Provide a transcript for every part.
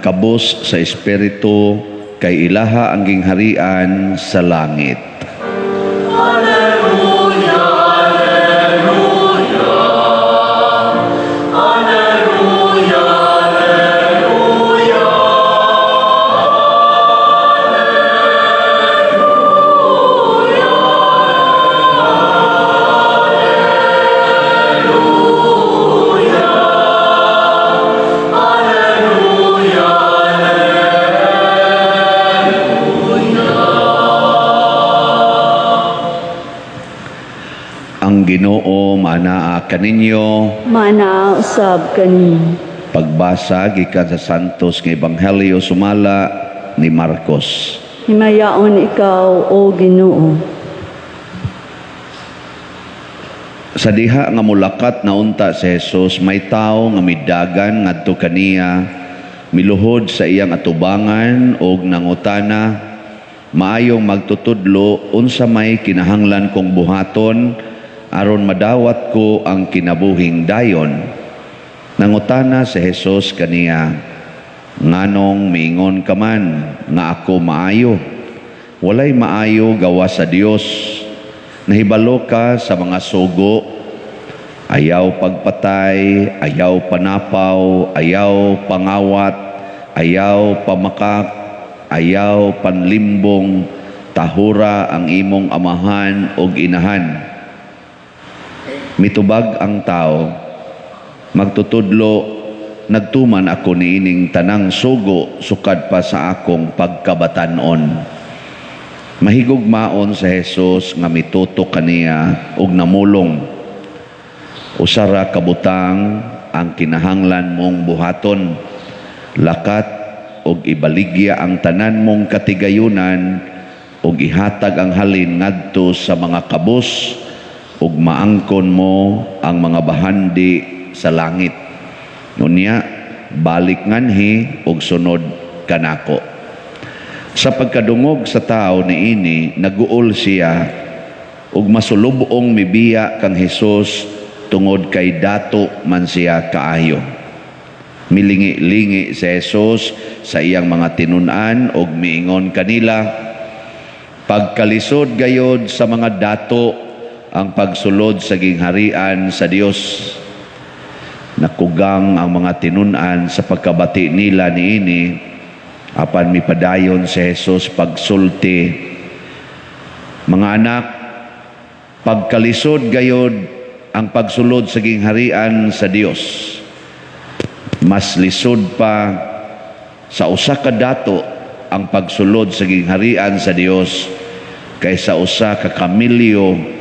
kabus sa espiritu, kay ilaha ang gingharian sa langit. Ang Ginoo manaa kaninyo. Mana usab kani. Pagbasa gikan sa Santos nga Ebanghelyo sumala ni Marcos. Himayaon ikaw o Ginoo. Sa diha nga mulakat na unta si Jesus, may tao nga midagan ngadto kaniya, miluhod sa iyang atubangan og nangutana, maayong magtutudlo unsa may kinahanglan kong buhaton aron madawat ko ang kinabuhing dayon. Nangutana si Jesus kaniya, nganong miingon ka man nga ako maayo? Walay maayo gawa sa Dios. Nahibalo ka sa mga sugo, ayaw pagpatay, ayaw panapaw, ayaw pangawat, ayaw pamakak, ayaw panlimbong, tahura ang imong amahan o inahan. Mitubag ang tao, magtutudlo, nagtuman ako niining tanang sugo sukad pa sa akong pagkabatanon. Mahigugmaon sa Jesus nga mitutok kaniya og namulong. Usara kabutang ang kinahanglan mong buhaton, lakat og ibaligya ang tanan mong katigayunan og ihatag ang halin ngadto sa mga kabus ug maangkon mo ang mga bahandi sa langit. Nunya, balik nganhi ug sunod kanako. Sa pagkadungog sa tao niini, naguol siya ug masulubong mibiya kang Hesus tungod kay dato man siya kaayo. Milingi-lingi si Jesus sa iyang mga tinun-an ug miingon kanila, pagkalisod gayod sa mga dato ang pagsulod sa gingharian sa Dios. Nakugang ang mga tinun-an sa pagkabati nila niini, apan mipadayon si Jesus pagsulti, mga anak, pagkalisod gayod ang pagsulod sa gingharian sa Dios. Mas lisod pa sa usa ka dato ang pagsulod sa gingharian sa Dios kaysa usa ka kamilyo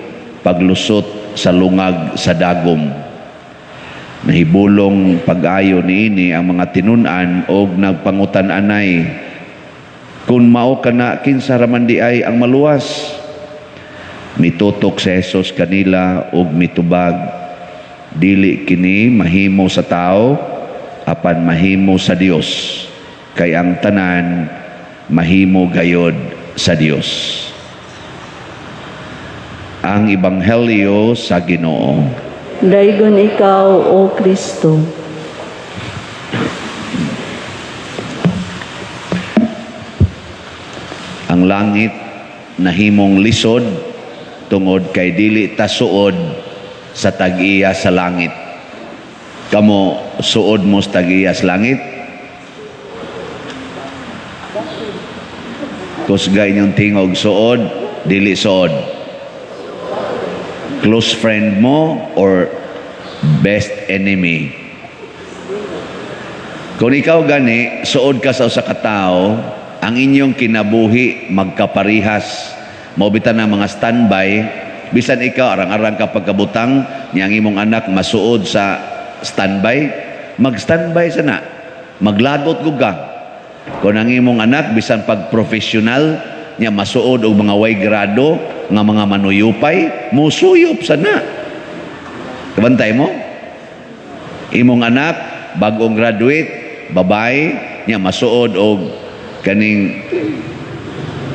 paglusot sa lungag sa dagom. Nahibulong pag-ayo niini ang mga tinun-an og nagpangutan-anay, kung mao kana kinsa raman di ay ang maluwas. Mitutok si Jesus kanila og mitubag, dili kini mahimo sa tao apan mahimo sa Dios, kay ang tanan mahimo gayod sa Dios. Ang Ebanghelyo sa Ginoo. Daygon ikaw o Kristo. Ang langit nahimong lisod tungod kay dili ta suod sa tag-iya sa langit. Kamo suod mo sa tag-iya sa langit? Kusgay niyong tingog suod, dili suod. Close friend mo or best enemy? Kung ikaw gani, suod ka sa usa ka tawo, ang inyong kinabuhi magkaparihas. Maubitan ng mga standby, bisan ikaw arang-arang ka pagkabutang, niyang imong anak masuod sa standby, mag-standby sana, maglagot guga. Kung ang imong anak, bisan pag-professional, niya masuod og mga way grado, nga mga manuyupay, musuyop sana. Kabantay mo? Imong anak, bagong graduate, babae, niya masuod og kaning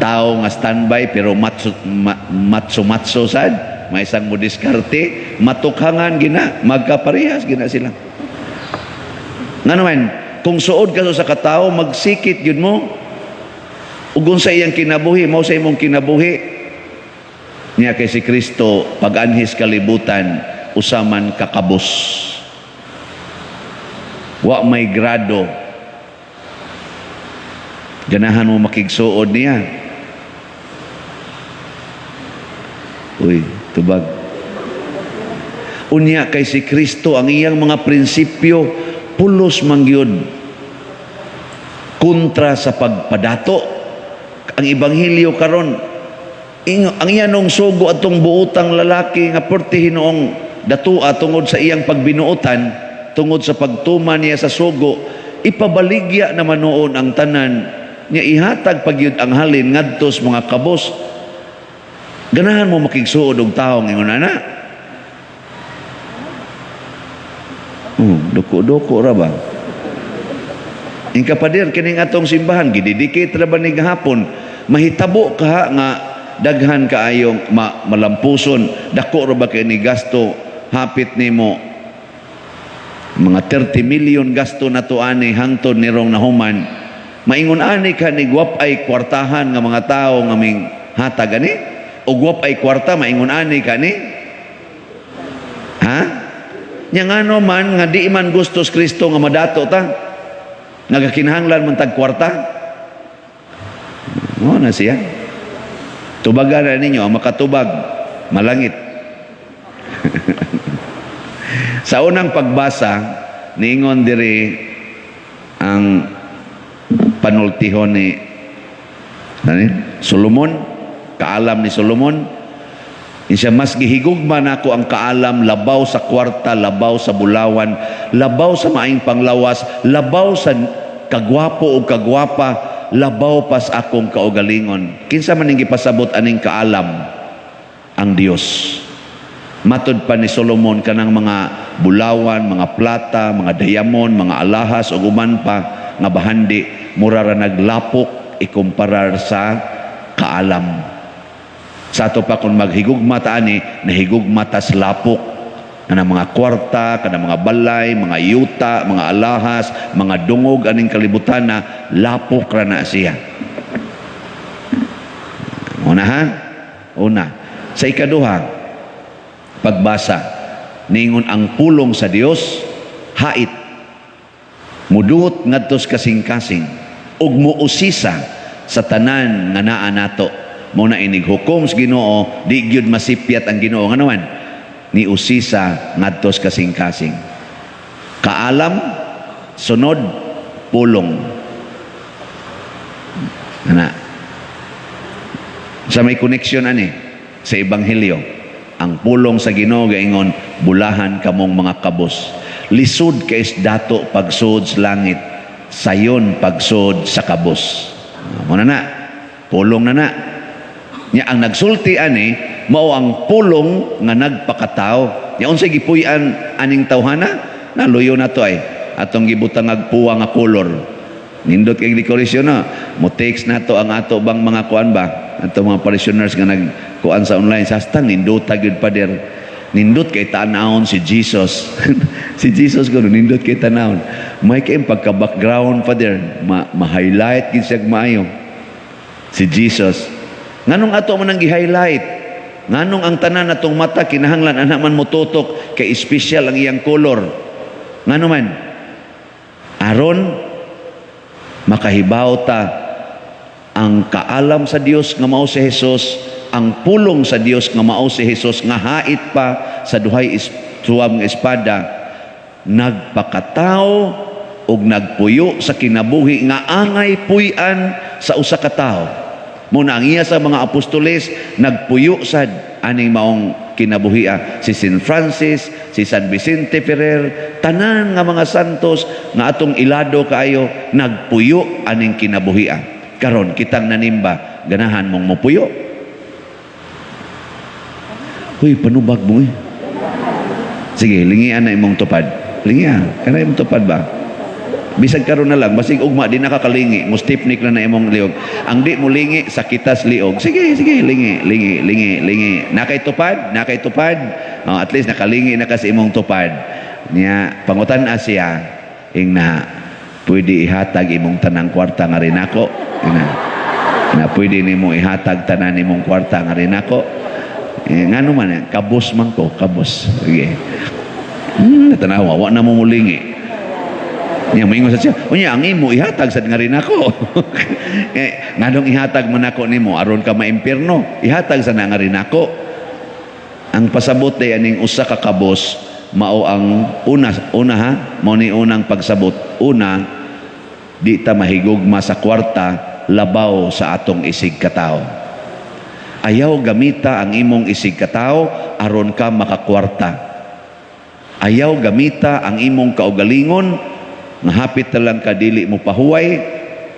tao nga standby pero matso sad, may isang mo diskarte, matukhangan gina, magkaparehas gina sila. Nga naman, Kung suod ka sa katao, magsikit yun mo. Ugon sa iyang kinabuhi, mao sa imong kinabuhi. Niya kay si Kristo, pag-anhis kalibutan, usaman kakabos. Wa may grado. Ganahan mo makigsuod niya. Uy, tubag. Unya kay si Kristo, ang iyang mga prinsipyo, pulos mangyod. Kontra sa pagpadato. Ang Ebanghelyo karon, ang iyanong sugo atong buutang lalaki nga porti hinoong datua tungod sa iyang pagbinuotan, tungod sa pagtuman niya sa sugo, ipabaligya naman noon ang tanan niya, ihatag pagyud ang halin ngadtos mga kabos. Ganahan mo makigsuod og taong ingon ana. Doko-doko ra ba? Ing kapader kining atong simbahan gididikit ra ba ni gahapon, mahitabo ka nga daghan kaayong malampuson, dako ra ba kay ni gasto, hapit nimo mga 30 million gasto na to ani hangtod nirong nahuman. Maingon ani ka ni guwapay kwartahan nga mga tao nga ming hatag ani, o guwapay kwarta maingon ani ka ni. Ha? Nya ngano man nga di man gustos Kristo nga madato ta, nagakinahanglan man tag kwarta. Mo na siya. Tubagan na ninyo, ang makatubag, malangit. Sa unang pagbasa, niingon diri ang panultihon ni Solomon, kaalam ni Solomon. Siya, mas gihigugma nako ang kaalam, labaw sa kwarta, labaw sa bulawan, labaw sa maing panglawas, labaw sa kagwapo o kagwapa, labaw pas akong kaugalingon. Kinsa man ning gipasabot aning kaalam? Ang Dios. Matod pa ni Solomon kanang mga bulawan, mga plata, mga diamond, mga alahas ug uman pa nga bahandi mura ra naglapok ikumparar sa kaalam. Sa ato pa kung maghigugma ta ani, nahigugma tas lapok kanang mga kwarta, kanang mga balay, mga yuta, mga alahas, mga dungog aning kalibutan na lapok ra na siya. Una ha? Una. Sa ikaduha, pagbasa, ningon ang pulong sa Dios, hait, muduot ngadtos kasing-kasing, ug muusisa sa tanan nga naa nato. Muna inig hukom sa Ginoo, di gyud masipyat ang Ginoo nga naman ni usisa ngadtos kasing-kasing. Kaalam, sunod, pulong. Ana. Sa may koneksyon ani sa Ebanghelyo, ang pulong sa Ginoo gaingon, bulahan kamong mga kabos. Lisod kay dato pagsud sa langit, sayon pagsud sa kabos. Muna na, pulong na na. Nya ang nagsulti ani mao ang pulong nga nagpakatao. Nya unsay gipuy-an aning tawhana? Naluyo na to ay atong gibutang agpuwa nga kolor. Nindot kay dekorasyon na. Mo text nato ang ato bang mga kuan ba? Ato mga parishioners nga nagkuan sa online sastang nindot gyud pader. Nindot kay tanawon si Jesus. Si Jesus ko nindot kay tanawon. May kay pagka-background pader, ma-highlight gid siya maayo. Si Jesus. Nganong ato man ang gi-highlight? Nganong ang tanan natong mata kinahanglan ana man motutok kay special ang iyang color? Ngano man? Aron makahibaw ta ang kaalam sa Dios nga mao si Jesus, ang pulong sa Dios nga mao si Jesus nga hait pa sa duhay suwab nga espada, nagpakatao ug nagpuyo sa kinabuhi nga angay puy-an sa usa ka tawo. Muna ang iya sa mga apostoles, nagpuyo sad aning maong kinabuhia. Si St. Francis, si San Vicente Ferrer, tanan nga mga santos nga atong ilado kaayo, nagpuyo aning kinabuhia. Karon kitang nanimba, ganahan mong mupuyo. Huy, panubag mo eh. Sige, lingian na imong tupad. Lingian, kana imong tupad ba? Bisag karon na lang, basig ugma di nakakalingi, mo stipnik na imong liog. Ang di mo lingi, sakitas liog. Sige, lingi. Nakay tupad. At least nakalingi na kasi imong tupad. Niya, pangutan siya, ing na, pwede ihatag imong tanang kwarta nga rin ako. Na pwede nimo ihatag tanan nimong kwarta nga rin ako. Nga naman, kabos man ko, kabos. Okay. Natanawa, wa na mo mulingi. Niya moingon sa siya, unya ang imo ihatag sad nga rin ako. Nganong ihatag man ako nimo aron ka maimpierno. Ihatag sa nga rin ako. Ang pasabot day aning usa ka kabos mao ang una ha, mao ni unang pagsabot. Una, di ta mahigugma sa kwarta labaw sa atong isig katao. Ayaw gamita ang imong isig katao aron ka makakwarta. Ayaw gamita ang imong kaugalingon nga hapit na lang ka dili mo pahuway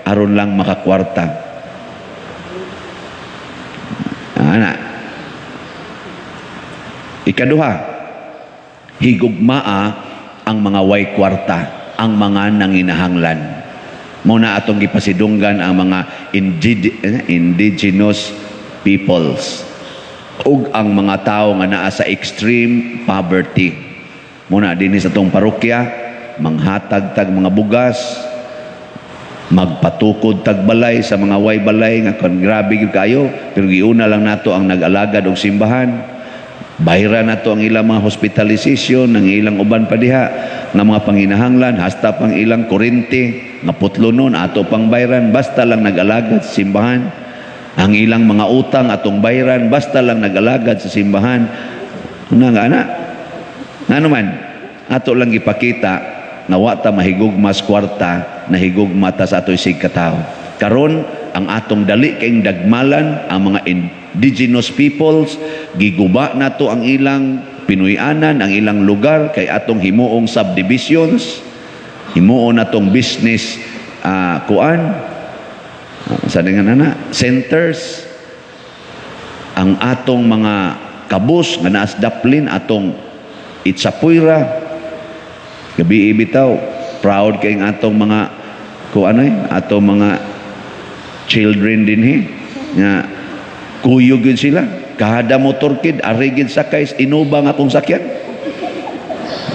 aron lang makakwarta. Ana. Ikaduha, higugmaa ang mga way kwarta, ang mga nanginahanglan. Muna atong gipasidunggan ang mga indigenous peoples ug ang mga tao nga naa sa extreme poverty. Muna dinhi sa tong parokya, manghatag tag mga bugas, magpatukod tag balay sa mga way balay nga kon grabe gyud kayo, pero giuna lang nato ang nag-alagad og simbahan. Bayra nato ang ilang mga hospitalization, ang ilang uban pa diha nga mga panginahanglan, hasta pang ilang kurente nga putlonon ato pang bayran basta lang nag-alagad sa simbahan. Ang ilang mga utang atong bayran basta lang nag-alagad sa simbahan. Nga ana. Nga naman, ato lang ipakita na wa ta mahigugma sa kwarta, nahigugma ta sa ato isig katao. Karon ang atong dali kayong dagmalan, ang mga indigenous peoples, giguba nato ang ilang pinuyanan, ang ilang lugar kay atong himuong subdivisions, himuon natong business sa dengan centers, ang atong mga kabus nga naas daplin atong Itsapuira, gabi ibitaw, proud kayong atong mga atong mga children din nga kuyog yun sila, kada motorkid arigid sakay inubang akong sakyan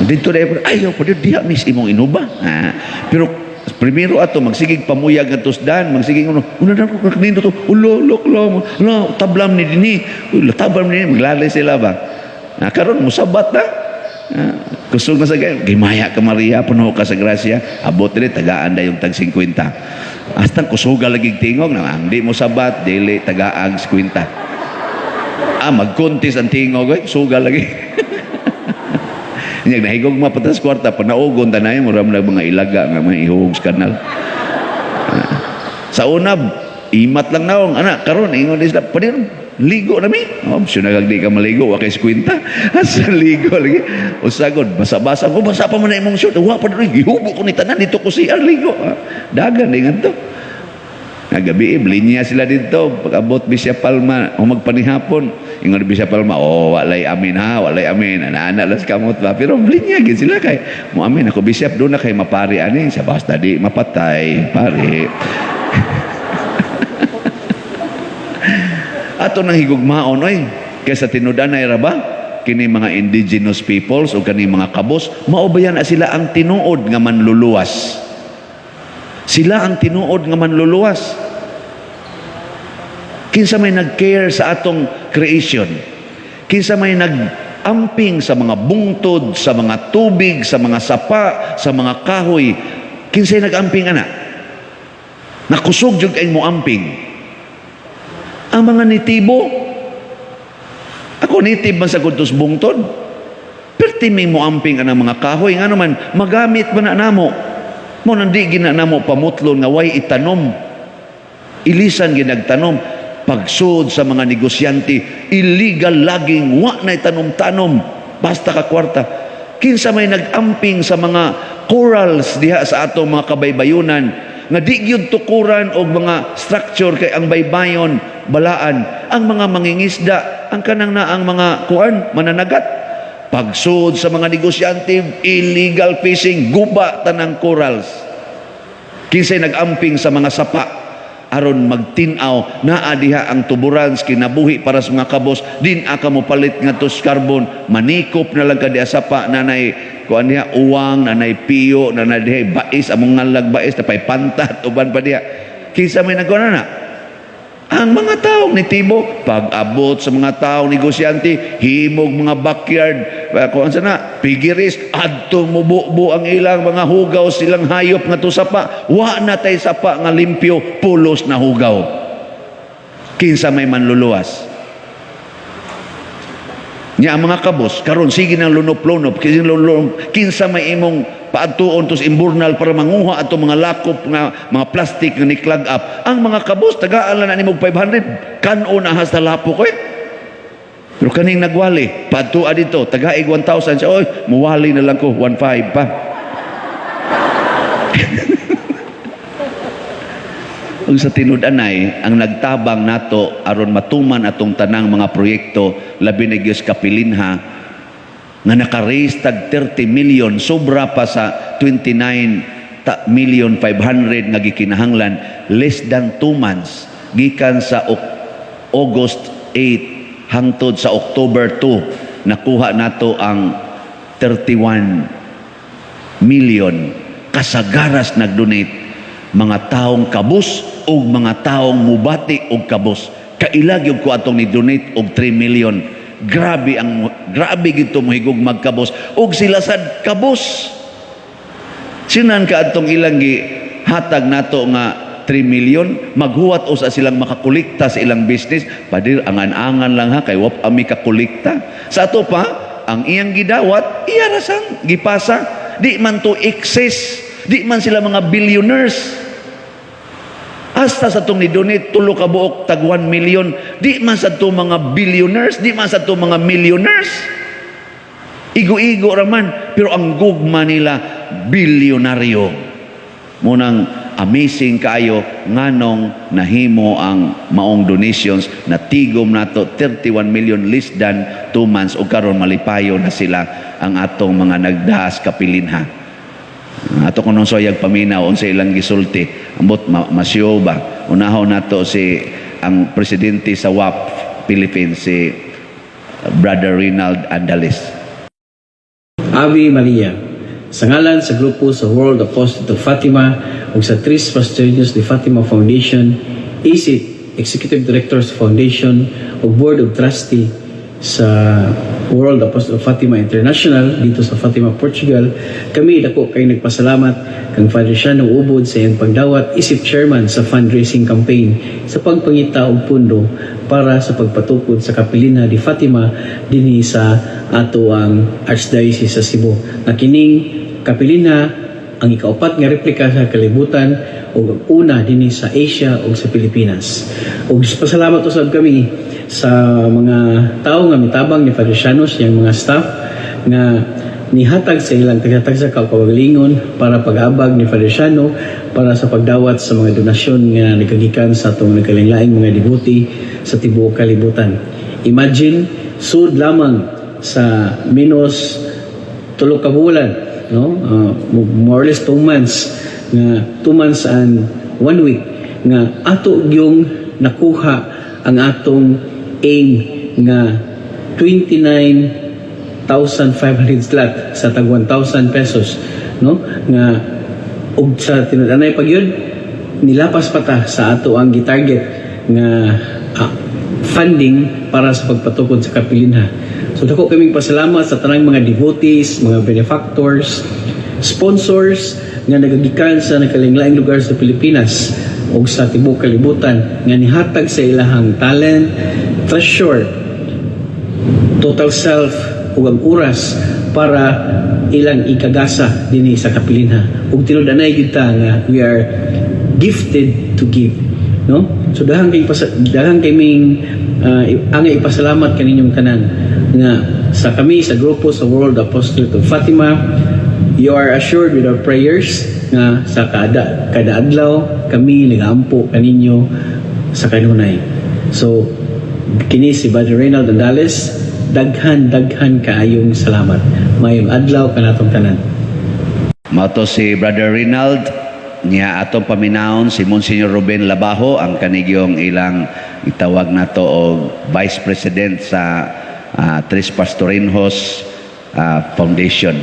dito na ayaw pa diha mis imong inuba pero primero ato magsigig pamuyag nga tusdan, magsigig una na ko kaknindo to ulok tablam ni dinhi tablam ni maglalay sila ba karon musabat na kusog na sa gayon gimaya ka Maria puno ka sa grasya abot dili tagaan da yung tag 50 hasta kusuga lagi tingog na ang di mo sabat dili tagaag 50 magkuntis ang tingog suga lagi nya nahigog mapatas kwarta panaugon tanay mo ram mga ilaga nga may ihugs kanal sa unab imat lang naong ana karon ingon isla padir ligo na mi option na di ka maligo wa kay kwenta asa ligo lagi usagod basa-basa ko basa pa man na imong shoot wa pa rin gihubo ko ni tanan dito ko siya ligo dagan dingan to gabi linya sila dito pag-abot Bisya Palma o magpanihapon ingon Bisya Palma walay amin walay amin ana las kamot ba pero linya gid sila kay mo amin ako Bisya do na kay mapari ani sa basta di mapatay pare ato nang higugmaon oy kaysa tinudanay ra ba kini mga indigenous peoples o kani mga kabos maubayan na sila ang tinuod nga manluluwas sila ang tinuod nga manluluwas kinsa may nag-care sa atong creation kinsa may nag-amping sa mga bungtod sa mga tubig sa mga sapa sa mga kahoy kinsay nag-amping ana nakusog jud kay mo amping ang mga nitibo ako nitib man sa kuntos bungtod perti may mo amping anang mga kahoy nga naman magamit man na namo mo nandi gina namo pamutlon nga way itanom ilisan ginagtanom pagsud sa mga negosyante illegal laging wa na itanom-tanom basta ka kwarta kinsa may nag-amping sa mga corals diha sa atong mga kabaybayunan nga di gyud tukuran og mga structure kay ang baybayon balaan ang mga mangingisda ang kanang naang mga kuan mananagat pagsud sa mga negosyante illegal fishing guba tanang corals kinsay nag-amping sa mga sapa aron magtinaw naa diha ang tuburan sa kinabuhi para sa mga kabos din aka mo palit nga tos carbon manikop na lang ka diha sapa nanay kuan diha uwang nanay piyo nanay diha bais among ngalag bais na pay pantat uban pa diha kinsa may nagkuan na ang mga taong nitibo pag-abot sa mga taong negosyante himog mga backyard kuan sana pigiris adto mububo ang ilang mga hugaw silang hayop nga to sapa wa na tay sapa nga limpyo pulos na hugaw kinsa may manluluwas nya ang mga kabos karon sige nang lunop-lunop kinsa may imong paadtuon tos imburnal para manguha ato mga lakop nga mga plastic nga niklag up ang mga kabos tagaan lang na nimog 500 kanon ahas na lapo ko pero kaning nagwali paadtua dito tagaig 1,000 siya oy muwali na lang ko 1,500 pa Ug sa tinud-anay ang nagtabang nato aron matuman atong tanang mga proyekto labi na gyud kapilinha nga naka-raise tag 30 million sobra pa sa 29 million 500 nga gikinahanglan less than 2 months gikan sa August 8 hangtod sa October 2 nakuha nato ang 31 million kasagaras nagdonate mga taong kabus o mga taong mubati og kabus kailag yung ko atong ni-donate og 3 million grabe gito mohigog magkabus og sila sad kabus sinan ka atong ilang hatag nato nga 3 million maghuwat o sa silang makakolekta sa ilang business padir angan-angan lang ha kay wap ami kakolekta sa ato pa ang iyang gidawat iya rasang gipasa di man to excess di man sila mga billionaires hasta sa itong ni-donate tulo ka buok tag 1 million di man sa itong mga billionaires di man sa itong mga millionaires igo-igo raman pero ang gugma nila bilyonaryo munang amazing kayo nganong nahimo ang maong donations na tigom nato 31 million less than 2 months o karon malipayo na sila ang atong mga nagdaas kapilinha ato ko nung soyag paminaw unsa ilang gisulti ambot masyo ba unahaw nato si ang presidente sa WAP Philippines si Brother Rinald Andales. Ave Maria sa ngalan sa grupo sa World Apostolate of Fatima ug sa Tris Pastorales de Fatima Foundation ISIT Executive Directors Foundation ug Board of Trustee sa World Apostolate of Fatima International dito sa Fatima, Portugal. Kami dako kay nagpasalamat kang Father Shano Ubod sa iyang pagdawat isip chairman sa fundraising campaign sa pagpangita og pundo para sa pagpatukod sa kapilina di Fatima dinhi sa ato ang Archdiocese sa Cebu. Nakining kapilina ang ikaupat nga replika sa kalibutan ug una dinhi sa Asia ug sa Pilipinas. Ug pasalamat usab kami sa mga tao nga mitabang ni Father Shanos yang mga staff nga nihatag sa ilang tagatag sa kaugalingon para pag-abag ni Father Shano para sa pagdawat sa mga donasyon nga nagagikan sa atong nagkalinglaing mga devote sa tibuok kalibutan. Imagine sud lamang sa minus 3 ka bulan no more or less 2 months nga 2 months and 1 week nga ato yung nakuha ang atong aim nga 29,500 slot sa tag 1,000 pesos no nga og sa tinud-anay pagyud nilapas pa ta sa ato ang gitarget nga funding para sa pagpatukod sa kapilinha. So dako kaming pasalamat sa tanang mga devotees, mga benefactors, sponsors nga nagagikan sa nakalinglaing lugar sa Pilipinas o sa tibuok kalibutan nga nihatag sa ilahang talent, treasure, total self ug ang oras para ilang ikagasa dinhi sa kapilinha. Ug tinud-anay gyud ta nga we are gifted to give, no? So dahang kaming angay ipasalamat kaninyong tanan nga sa kami sa grupo sa World Apostolate of Fatima. You are assured with our prayers nga sa kada adlaw kami nagaampo kaninyo sa kanunay. So kini si Brother Rinald Andales, daghan kaayong salamat. Mayong adlaw kanatong tanan. Mato si Brother Rinald niya atong paminaon si Monsignor Ruben Labajo ang kanigyong ilang itawag na to og Vice President sa Tres Pastorinhos Foundation.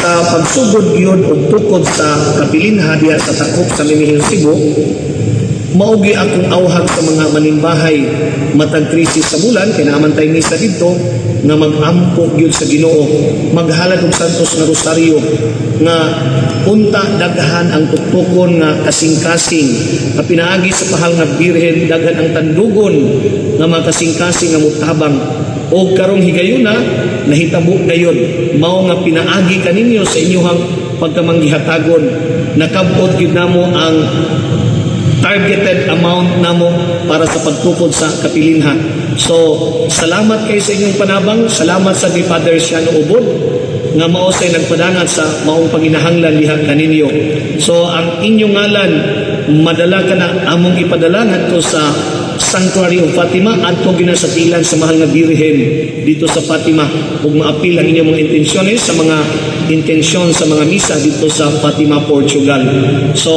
Sa pagsugod yun o tukod sa kabilinha diya sa takop sa Mimihil Cebu, maugi akong awhag sa mga manimbahay matag krisis sa bulan, kinamantay misa dito, nga mag-ampo yun sa Ginoo, maghalad og santos nga rosaryo, nga punta daghan ang tuktukon nga kasing-kasing, nga pinaagi sa pahal nga birhen, daghan ang tandugon nga mga kasing-kasing nga mutabang, o karong higayuna nahitabo gayon mao nga pinaagi kaninyo sa inyong pagkamanggihatagon, nakabot gyud namo ang targeted amount namo para sa pagtukod sa kapilinha. So salamat kayo sa inyong panabang, salamat sa ni Father Siano Ubod nga mao say nagpadangat sa maong panginahanglan diha kaninyo. So ang inyong ngalan madala ka na among ipadala ngadto sa Sanctuary of Fatima adto ginasatilan sa mahal nga birhen dito sa Fatima, ug maapil ang inyong mga intensyones sa mga intensyon sa mga misa dito sa Fatima, Portugal. So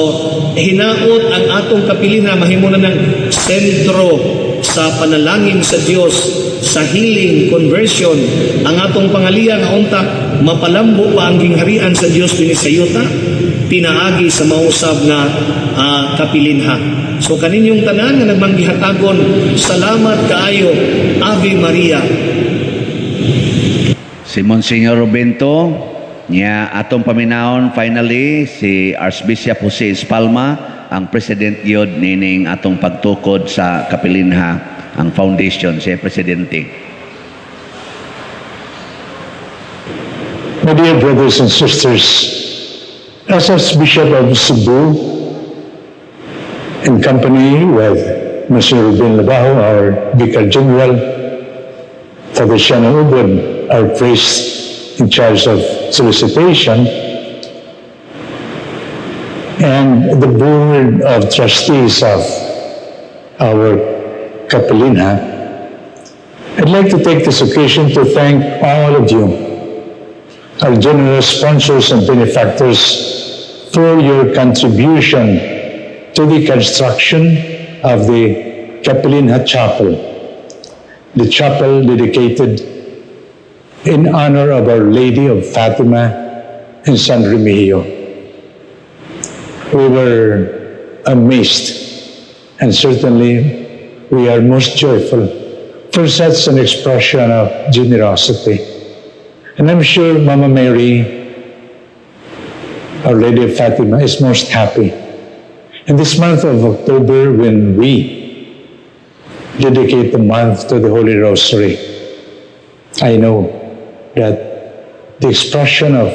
hinaot ang atong kapilina mahimo na ng sentro sa panalangin sa Dios, sa healing, conversion. Ang atong pangaliya nga unta mapalambo pa ang gingharian sa Dios dinhi sa yuta, pinaagi sa mausab nga kapilinha. So kaninyong tanan nga nagmanggihatagon, salamat kaayo, Ave Maria. Si Monsignor Rubento, niya atong paminaon finally si Archbishop Jose Espalma, ang President yod nining atong pagtukod sa kapilinha, ang foundation, siya Presidente. My dear brothers and sisters, as Archbishop of Cebu, in company with Mr. Ruben Labajo, our Vicar General, Father Siano Ubod, our priest in charge of solicitation, and the board of trustees of our Kapilinha, I'd like to take this occasion to thank all of you, our generous sponsors and benefactors, for your contribution to the construction of the Kapilinha Chapel, the chapel dedicated in honor of Our Lady of Fatima in San Remigio. We were amazed, and certainly we are most joyful for such an expression of generosity. And I'm sure Mama Mary, Our Lady of Fatima, is most happy. In this month of October, when we dedicate the month to the Holy Rosary, I know that the expression of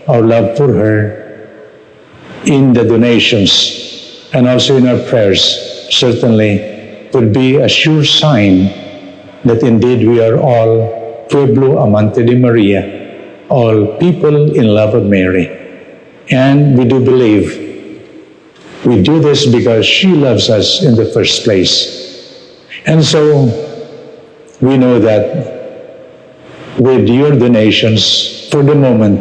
our love for her in the donations and also in our prayers certainly will be a sure sign that indeed we are all Pueblo Amante de Maria, all people in love of Mary. And we do believe we do this because she loves us in the first place. And so we know that with your donations, for the moment,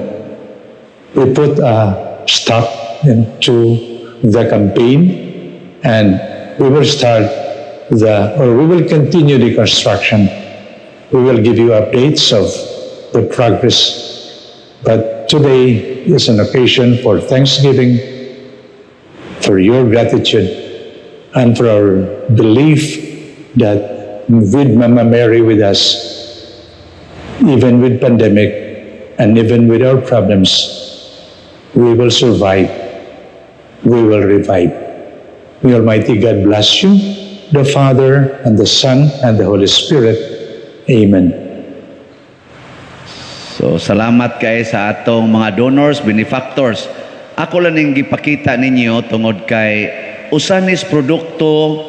we put a stop into the campaign, and we will we will continue the construction. We will give you updates of the progress. But today is an occasion for thanksgiving, for your gratitude, and for our belief that with Mama Mary with us, even with pandemic and even with our problems, we will survive, we will revive. May Almighty God bless you, the Father, and the Son, and the Holy Spirit. Amen. So salamat kay sa atong mga donors, benefactors. Ako lang ning gipakita ninyo tungod kay usanis produkto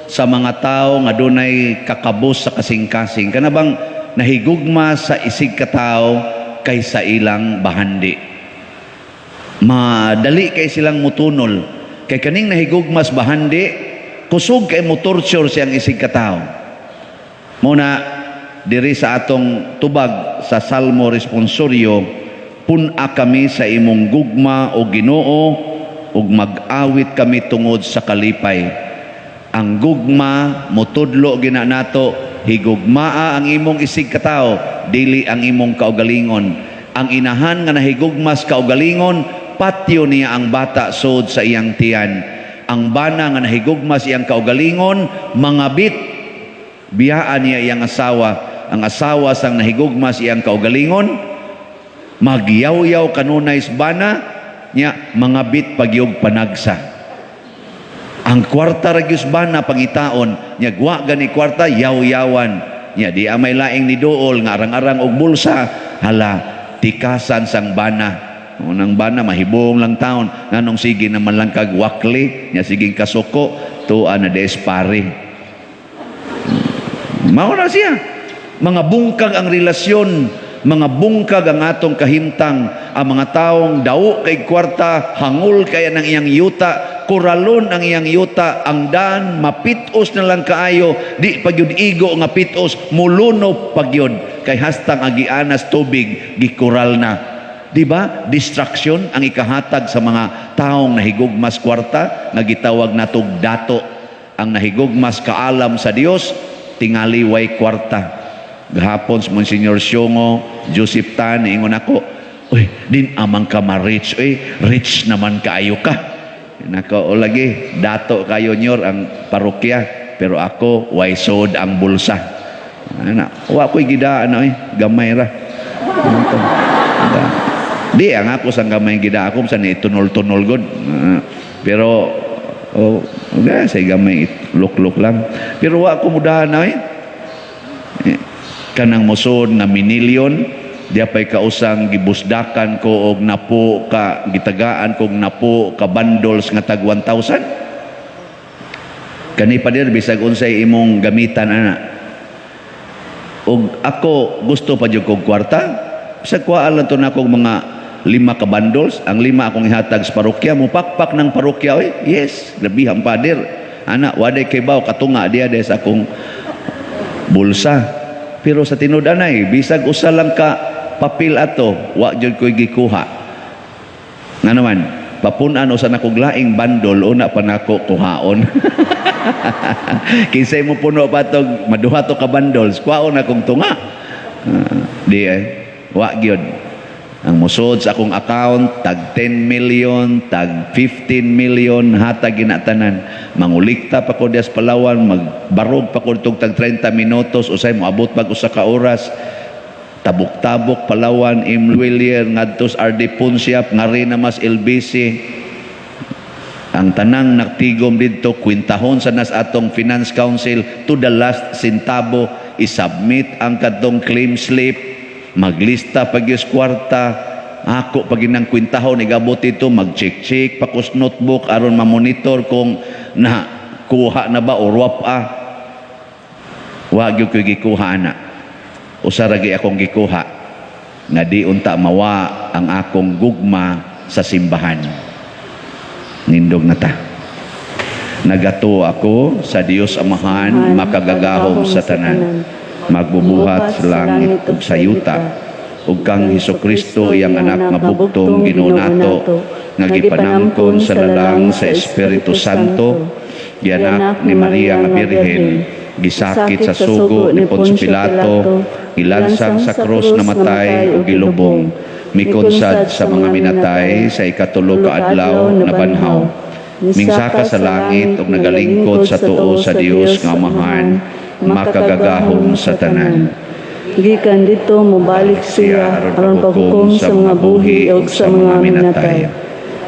sa mga tao nga dunay kakabos sa kasing-kasing. Kana bang nahigugma sa isig ka tao kaysa ilang bahandi. Madali kay silang mutunol. Kay kaning nahigugmas bahandi, kusog kay motorture siyang isig ka tao. Muna diri sa atong tubag sa Salmo Responsorio Puna kami sa imong gugma o Ginoo ug mag-awit kami tungod sa kalipay. Ang gugma motudlo gina nato, higugmaa ang imong isig katao, dili ang imong kaugalingon. Ang inahan nga nahigugmas kaugalingon, patyo niya ang bata sud sa iyang tiyan. Ang bana nga nahigugmas iyang kaugalingon, mangabit, biyaan niya iyang asawa. Ang asawa sang nahigugmas iyang kaugalingon, magyaw-yaw kanunay sa bana, niya mangabit pagyog panagsa. Ang kwarta ragyos bana pangitaon, niya gwa gani kwarta yaw-yawan. Niya di amay laing ni duol nga arang-arang og bulsa, hala tikasan sang bana. Unang bana mahibong lang taon, nganong sige naman lang kag wakli, niya siging kasuko, tuwa na despare. Mao na siya. Mga bungkag ang relasyon, mga bungkag ang atong kahimtang, ang mga taong daw kay kwarta, hangul kaya ng iyang yuta, kuralon ang iyang yuta, ang daan, mapitos na lang kaayo, di pagyud igo nga pitos, muluno pagyud, kay hastang agianas tubig, gikural na. Diba? Distraction ang ikahatag sa mga taong nahigugmas kwarta, nga gitawag natog dato. Ang nahigugmas kaalam sa Dios, tingali way kwarta. Gahapon sa Monsignor Siongo, Joseph Tan, ingon ako, uy, din amang ka ma-rich, rich naman kaayo ka. Nako, o lagi, dato kayo nyor ang parokya, pero ako, way sod ang bulsa. Wa ko'y gidaan, gamay ra. Di, ang ako sang gamay gida ako, sa tunol-tunol god. Pero, sa gamay, luk-luk lang. Pero wa ko mudahan na, kanang musod nga minilyon, di apay kausang gibusdakan ko og napo ka gitagaan kog napo ka bundles nga tag 1,000. Kani pa dir bisag unsay imong gamitan ana. Og ako gusto pa jud kog kwarta, bisag kuhaan lang to na kog mga 5 ka bundles, ang 5 akong ihatag sa parokya, mo pakpak ng parokya yes, grabihan pa dir. Ana waday kay baw katunga diya sa akong bulsa. Pero sa tinud-anay, bisag usa lang ka papel ato, wa jud ko'y gikuha. Nga naman, papunan usa na kog laing bandol, una pa nako kuhaon. Kinsay mo puno pa tog maduha to ka bandols, kuhaon na kong tunga. Wa gyud. Ang musod sa akong account, tag 10 million, tag 15 million, hatag ginatanan. Mangulikta pa ko dias Palawan, magbarog pa ko tag 30 minutos, usay mo abot pag usa ka oras. Tabok-tabok Palawan, Imwilier, ngadtos RD Punsiap, ngari na mas LBC. Ang tanang naktigom dito, kwintahon sa nas atong Finance Council to the last centavo, isubmit ang kadtong claim slip, maglista pagyos kwarta, ako pag inang kwintahon igabot ito, mag-check-check pakus notebook aron ma-monitor kung na kuha na ba or wapa. Wa gyud ko gikuha na. Usa ra gyud akong gikuha nga di unta mawa ang akong gugma sa simbahan. Nindog na ta. Nagato ako sa Dios Amahan, makagagahom sa tanan, magbubuhat sa langit ug sa yuta, ug kang Hesukristo iyang anak nga bugtong Ginoo nato, nga gipanangkon sa lalang sa Espiritu Santo, gianak ni Maria nga Birhen, gisakit sa sugo ni Poncio Pilato, ilansang sa krus namatay ug gilubong, mikonsad sa mga minatay sa ikatulo ka adlaw na banhaw, mingsaka sa langit ug nagalingkod sa tuo sa Dios nga Amahan, makagagahom sa tanan. Gikan dito mobalik siya aron paghukom sa mga buhi ug sa mga minatay.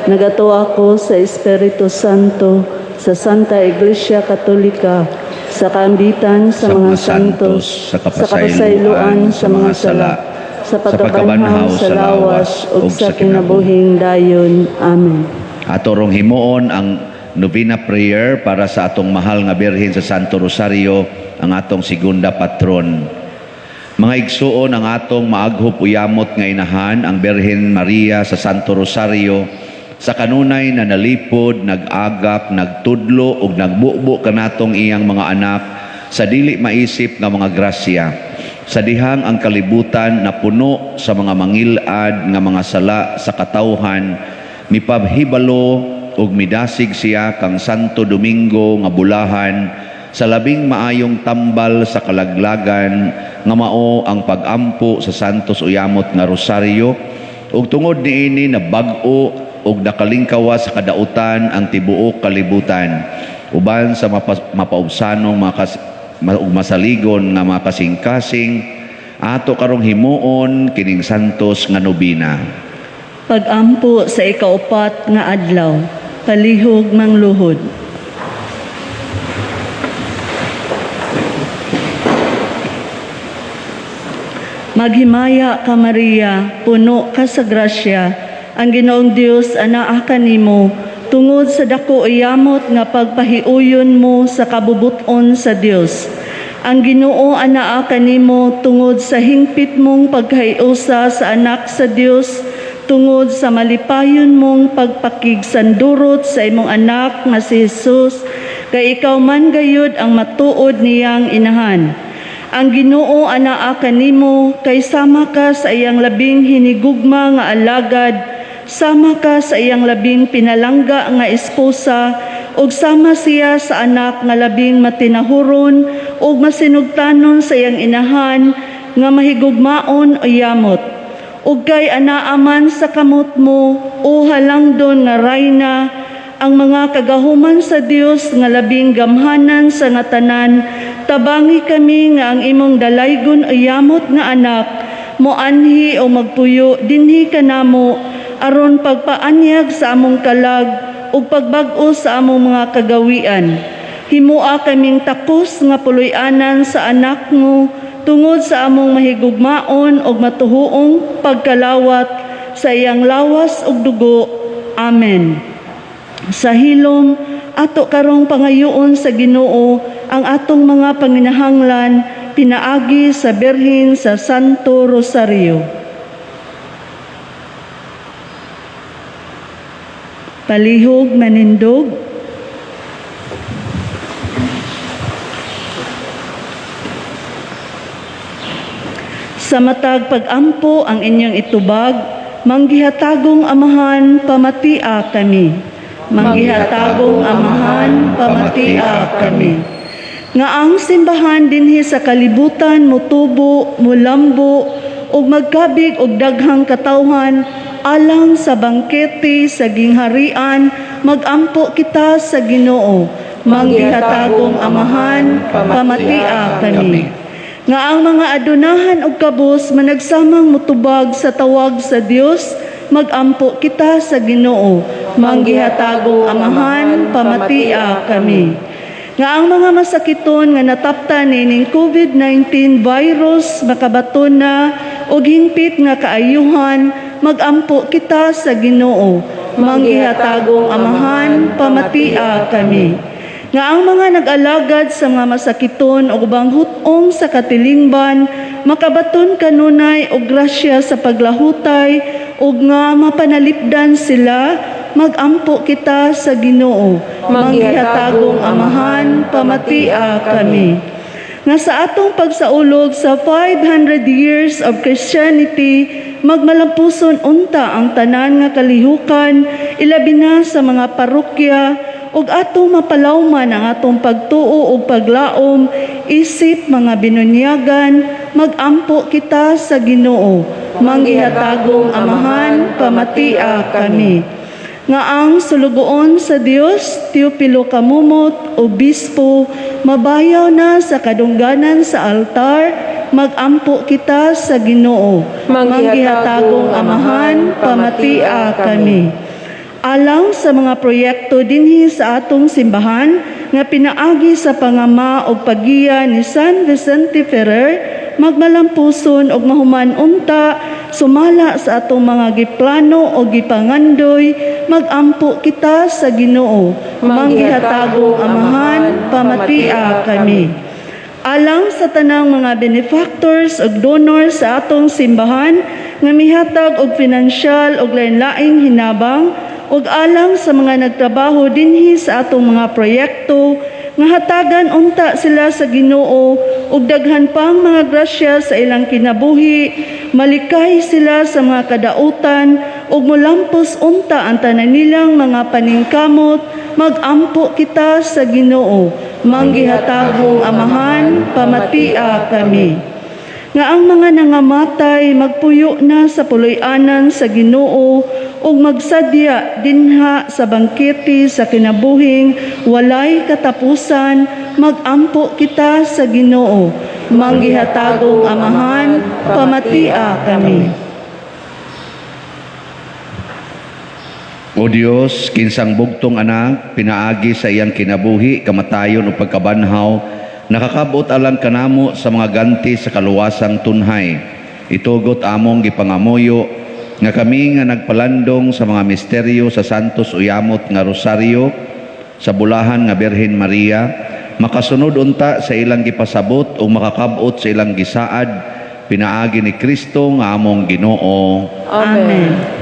Nagato ako sa Espiritu Santo, sa Santa Iglesia Katolika, sa kaambitan sa mga santos, sa kapasayloan sa mga sala, sa pagkabanhaw sa lawas ug sa kinabuhing dayon. Amen. Ato rong himuon ang novena prayer para sa atong mahal nga Birhen sa Santo Rosario, ang atong segunda patron. Mga igsuon, ang atong maaghop uyamot nga inahan, ang Birhen Maria sa Santo Rosario, sa kanunay na nalipod, nag-agap, nagtudlo ug nagbubo kanatong iyang mga anak sa dili maisip nga mga grasya, sa dihang ang kalibutan na puno sa mga mangilad nga mga sala sa katawhan, mipabhibalo ug midasig siya kang Santo Domingo nga bulahan sa labing maayong tambal sa kalaglagan nga mao ang pag-ampo sa Santos Uyamot nga Rosario, ug tungod niini na bag-o ug nakalingkawa sa kadautan ang tibuok kalibutan, uban sa mapaubsanong ug masaligon nga mga kasing-kasing, ato karong himuon kining santos nga nobina. Pag-ampo sa ikaupat nga adlaw, palihog mangluhod. Maghimaya ka Maria, puno ka sa grasya, ang Ginoong Dios anaa kanimo, tungod sa dako iyamot nga pagpahiuyon mo sa kabubuton sa Dios. Ang Ginoo anaa kanimo tungod sa hingpit mong pagkaiusa sa anak sa Dios, tungod sa malipayon mong pagpakigsandurot sa imong anak nga si Jesus, kay ikaw man gayud ang matuod niyang inahan. Ang Ginoo anaa kanimo kay sama ka sa iyang labing hinigugma nga alagad, sama ka sa iyang labing pinalangga nga esposa, ug sama siya sa anak nga labing matinahuron ug masinugtanon sa iyang inahan nga mahigugmaon o yamot. Ug kay anaa man sa kamot mo o halangdon nga rayna, ang mga kagahuman sa Dios nga labing gamhanan sa nga tanan, tabangi kami nga ang imong dalaygon o yamot nga anak moanhi o magpuyo dinhi kanamo, aron pagpaanyag sa among kalag ug pagbag-o sa among mga kagawian. Himua kaming takos nga puloy-anan sa anak mo, tungod sa among mahigugmaon ug matuhuong pagkalawat sa iyang lawas ug dugo. Amen. Sa hilom, ato karong pangayoon sa Ginoo ang atong mga panginahanglan pinaagi sa Birhen sa Santo Rosario. Palihog manindog. Sa matag pag-ampo ang inyong itubag, manggihatagong amahan, pamatia kami. Manggihatagong amahan, pamatia kami. Nga ang simbahan dinhi sa kalibutan mutubo, mulambo, ug magkabig og daghang katawhan alang sa bangkete sa gingharian, magampo kita sa Ginoo. Manggihatagong amahan, pamatia kami. Nga ang mga adunahan og kabus managsamang mutubag sa tawag sa Dios, magampo kita sa Ginoo. Manggihatagong amahan, pamatia kami. Nga ang mga masakiton nga nataptan nining COVID-19 virus makabaton na og hingpit nga kaayuhan, magampo kita sa Ginoo. Manggihatagong amahan, pamatia kami. Nga ang mga nag-alagad sa mga masakiton o ubang hutong sa katilingban, makabaton kanunay o grasya sa paglahutay o nga mapanalipdan sila, magampo kita sa Ginoo. Manggihatagong amahan, pamatia kami. Nga sa atong pagsaulog sa 500 years of Christianity, magmalampuson unta ang tanan nga kalihukan, ilabi na sa mga parokya, ug atong mapalawman ang atong pagtuo ug paglaom isip mga binunyagan, magampo kita sa Ginoo. Manggihatagong amahan, pamatia kami. Nga ang sulugoon sa Dios, Teopilo Kamumot, Obispo, mabayaw na sa kadungganan sa altar, magampo kita sa Ginoo. Manggihatagong amahan, pamatia kami. Alang sa mga proyekto dinhi sa atong simbahan nga pinaagi sa pangama o paggiya ni San Vicente Ferrer, magmalampuson og mahuman unta, sumala sa atong mga giplano o gipangandoy, magampo kita sa Ginoo. Manggihatagong amahan, pamatia kami. Alang sa tanang mga benefactors o donors sa atong simbahan nga mihatag og pinansyal og lain-laing hinabang, ug alang sa mga nagtrabaho dinhi sa atong mga proyekto nga hatagan unta sila sa Ginoo ug daghan pang mga grasya sa ilang kinabuhi, malikay sila sa mga kadautan ug molampos unta ang tanan nilang mga paningkamot. Magampo kita sa Ginoo, manggihatagong Amahan, pamatia kami. Nga ang mga nangamatay magpuyo na sa puloy-anan sa Ginoo ug magsadya dinha sa bangkete sa kinabuhing walay katapusan. Magampo kita sa Ginoo, manggihatagong Amahan, pamatia kami. O Dios, kinsang bugtong anak, pinaagi sa iyang kinabuhi, kamatayon o pagkabanhaw, nakakabot alang kanamo sa mga ganti sa kaluwasang tunhay. Itugot among gipangamuyo, nga kami nga nagpalandong sa mga misteryo sa Santos Uyamot nga Rosaryo, sa bulahan nga Birhen Maria, makasunod unta sa ilang gipasabot o makakabot sa ilang gisaad, pinaagi ni Kristo nga among Ginoo. Amen.